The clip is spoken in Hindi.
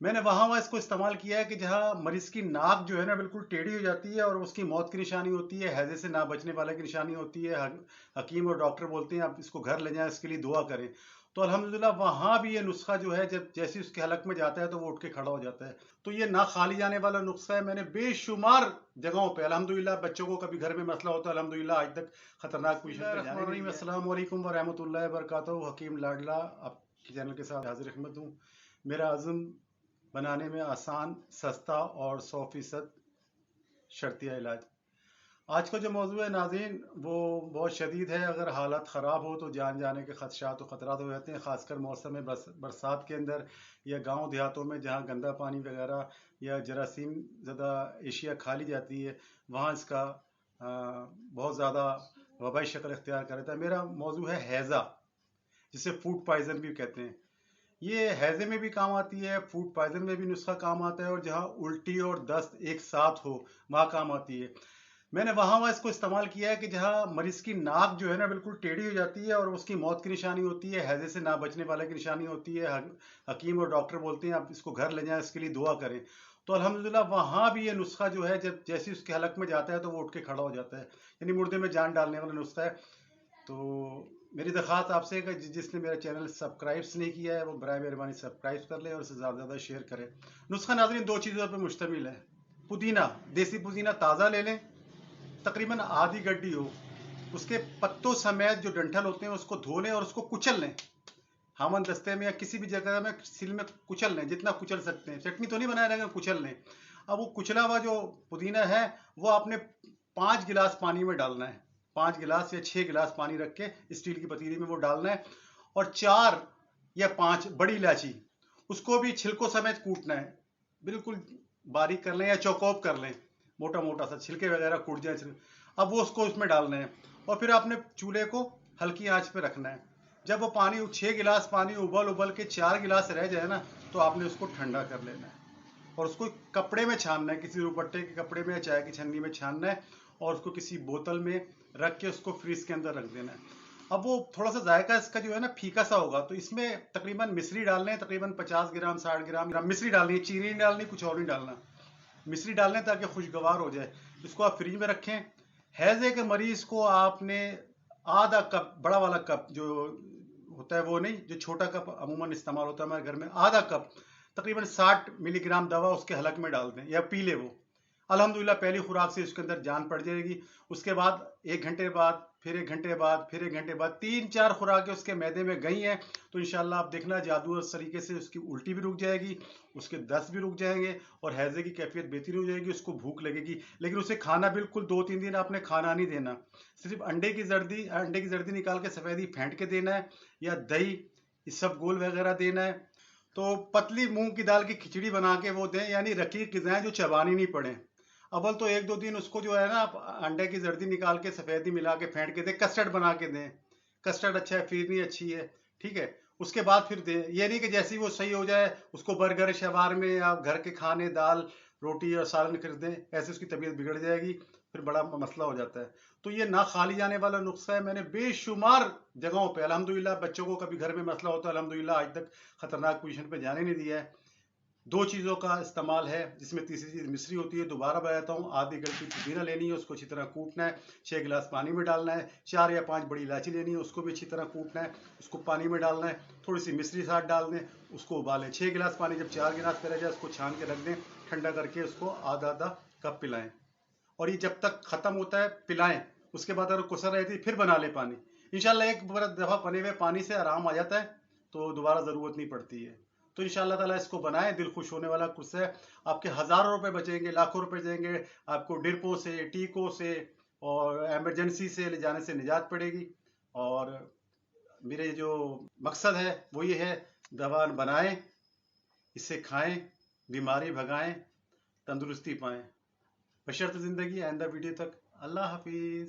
मैंने वहाँ इसको इस्तेमाल किया है कि जहाँ मरीज़ की नाक जो है ना बिल्कुल टेढ़ी हो जाती है और उसकी मौत की निशानी होती है, हैज़े से ना बचने वाले की निशानी होती है। हकीम और डॉक्टर बोलते हैं आप इसको घर ले जाएँ, इसके लिए दुआ करें। तो अल्हम्दुलिल्लाह वहाँ भी ये नुस्ख़ा जो है जब जैसे ही उसके हलक में जाता है तो वो उठ के खड़ा हो जाता है। तो ये ना खाली जाने वाला नुस्ख़ा है। मैंने बेशुमार जगहों पे अल्हम्दुलिल्लाह बच्चों को कभी घर में मसला होता है, अल्हम्दुलिल्लाह आज तक खतरनाक पोज़ीशन पे जाने नहीं दिया। अस्सलाम वालेकुम व रहमतुल्लाहि व बरकातहू। हकीम लाडला आपके चैनल के साथ हाज़िर ख़िदमत हूँ। मेरा अज़्म बनाने में आसान, सस्ता और 100% शर्तिया इलाज। आज का जो मौजू है नाज़रीन वो बहुत शदीद है। अगर हालत ख़राब हो तो जान जाने के खदशात व ख़तरात हो जाते हैं, ख़ासकर मौसम में बरसात के अंदर या गांव देहातों में जहां गंदा पानी वगैरह या जरासीम ज़्यादा एशिया खा ली जाती है, वहां इसका बहुत ज़्यादा वबाई शक्ल इख्तियार कर लेता है। मेरा मौजू है हैज़ा, जिसे फूड पॉइज़न भी कहते हैं। ये हैज़े में भी काम आती है, फूड पॉइज़न में भी नुस्खा काम आता है और जहाँ उल्टी और दस्त एक साथ हो वहाँ काम आती है। मैंने वहाँ इसको इस्तेमाल किया है कि जहाँ मरीज़ की नाक जो है ना बिल्कुल टेढ़ी हो जाती है और उसकी मौत की निशानी होती है, हैज़े से ना बचने वाले की निशानी होती है। हकीम और डॉक्टर बोलते हैं आप इसको घर ले जाएँ, इसके लिए दुआ करें। तो अल्हम्दुलिल्लाह वहाँ भी ये नुस्खा जो है जब जैसे ही उसके हलक में जाता है तो वो उठ के खड़ा हो जाता है। यानी मुर्दे में जान डालने वाला नुस्खा है। तो मेरी दरख्वास्त आपसे है कि जिसने मेरा चैनल सब्सक्राइब नहीं किया है वो बराए मेहरबानी सब्सक्राइब कर ले और इसे ज़्यादा से ज़्यादा शेयर करें। नुस्खा नाज़रीन 2 चीज़ों पर मुश्तमिल है। पुदीना, देसी पुदीना ताज़ा ले लें, तकरीबन आधी गड्डी हो, उसके पत्तों समेत जो डंठल होते हैं उसको धो लें और उसको कुचल लें। हामन दस्ते में या किसी भी जगह में सिल में कुचल लें, जितना कुचल सकते हैं। चटनी तो नहीं बनाया रहेगा, कुचल लें। अब वो कुचला हुआ जो पुदीना है वो आपने 5 गिलास पानी में डालना है। 5 गिलास या 6 गिलास पानी रख के स्टील की पतीली में वो डालना है और 4 या 5 बड़ी इलायची, उसको भी छिलकों समेत कूटना है। बिल्कुल बारीक कर लें या चौकोप कर लें, मोटा मोटा सा, छिलके वगैरह कूट जाए। अब वो उसको उसमें डालना है और फिर आपने चूल्हे को हल्की आंच पे रखना है। जब वो पानी 6 गिलास पानी उबल उबल के 4 गिलास रह जाए ना तो आपने उसको ठंडा कर लेना है और उसको कपड़े में छानना है, किसी दुपट्टे के कपड़े में या चाय की छन्नी में छानना है और उसको किसी बोतल में रख के उसको फ्रीज के अंदर रख देना है। अब वो थोड़ा सा जायका इसका जो है ना फीका सा होगा, तो इसमें तकरीबन मिश्री डालने हैं, तकरीबन 50 ग्राम 60 ग्राम मिश्री डालनी है। चीनी नहीं डालनी, कुछ और नहीं डालना, मिश्री डालने ताकि खुशगवार हो जाए। इसको आप फ्रिज में रखें। हैजे के मरीज को आपने आधा कप, बड़ा वाला कप जो होता है वो नहीं, जो छोटा कप अमूमन इस्तेमाल होता है हमारे घर में, आधा कप तकरीबन 60 मिलीग्राम दवा उसके हलक में डाल दें या पी ले वो। अल्हम्दुलिल्लाह पहली खुराक से उसके अंदर जान पड़ जाएगी। उसके बाद 1 घंटे बाद, फिर 1 घंटे बाद, फिर 1 घंटे बाद 3-4 खुराकें उसके मैदे में गई हैं तो इंशाल्लाह आप देखना जादू उस तरीके से उसकी उल्टी भी रुक जाएगी, उसके दस्त भी रुक जाएंगे और हैजे की कैफियत बेहतरीन हो जाएगी। उसको भूख लगेगी, लेकिन उसे खाना बिल्कुल 2-3 दिन आपने खाना नहीं देना। सिर्फ अंडे की जर्दी निकाल के सफेदी फेंट के देना है या दही इसबगोल वगैरह देना है। तो पतली मूंग की दाल की खिचड़ी बना के वो दें, यानी रकीक ग़िज़ाएं जो चबानी नहीं पड़े। अव्वल तो 1-2 दिन उसको जो है ना आप अंडे की जर्दी निकाल के सफेदी मिला के फेंट के दें, कस्टर्ड बना के दें। कस्टर्ड अच्छा है, फिरनी अच्छी है, ठीक है। उसके बाद फिर दें। ये नहीं कि जैसे ही वो सही हो जाए उसको बर्गर शवारमे या घर के खाने दाल रोटी और सालन कर दें, ऐसे उसकी तबीयत बिगड़ जाएगी, फिर बड़ा मसला हो जाता है। तो ये ना खाली जाने वाला नुस्खा है। मैंने बेशुमार जगहों पे अल्हम्दुलिल्लाह बच्चों को कभी घर में मसला होता है, अल्हम्दुलिल्लाह आज तक खतरनाक पोजीशन पे जाने नहीं दिया है। 2 चीज़ों का इस्तेमाल है, जिसमें तीसरी चीज़ मिश्री होती है। दोबारा बताता हूँ, आधी गड्डी पुदीना लेनी है, उसको अच्छी तरह कूटना है, 6 गिलास पानी में डालना है। 4 या 5 बड़ी इलायची लेनी है, उसको भी अच्छी तरह कूटना है, उसको पानी में डालना है। थोड़ी सी मिश्री साथ डाल दें, उसको उबालें। 6 गिलास पानी जब 4 गिलास पे रह जाए उसको छान के रख दें, ठंडा करके उसको आधा आधा कप पिलाएं और ये जब तक खत्म होता है पिलाएं। उसके बाद अगर कुसर रहती है फिर बना ले पानी। इंशाल्लाह एक दफ़ा बने हुए पानी से आराम आ जाता है तो दोबारा ज़रूरत नहीं पड़ती है। तो इंशाल्लाह ताला इसको बनाएं, दिल खुश होने वाला कुछ है। आपके हज़ारों रुपए बचेंगे, लाखों रुपए जाएंगे, आपको डिरपों से, टीकों से और एमरजेंसी से ले जाने से निजात पड़ेगी। और मेरे जो मकसद है वो ये है, दवा बनाएं, इसे खाएं, बीमारी भगाएं, तंदुरुस्ती पाएं। बशर्ते ज़िंदगी। आइंदा वीडियो तक अल्लाह हाफिज़।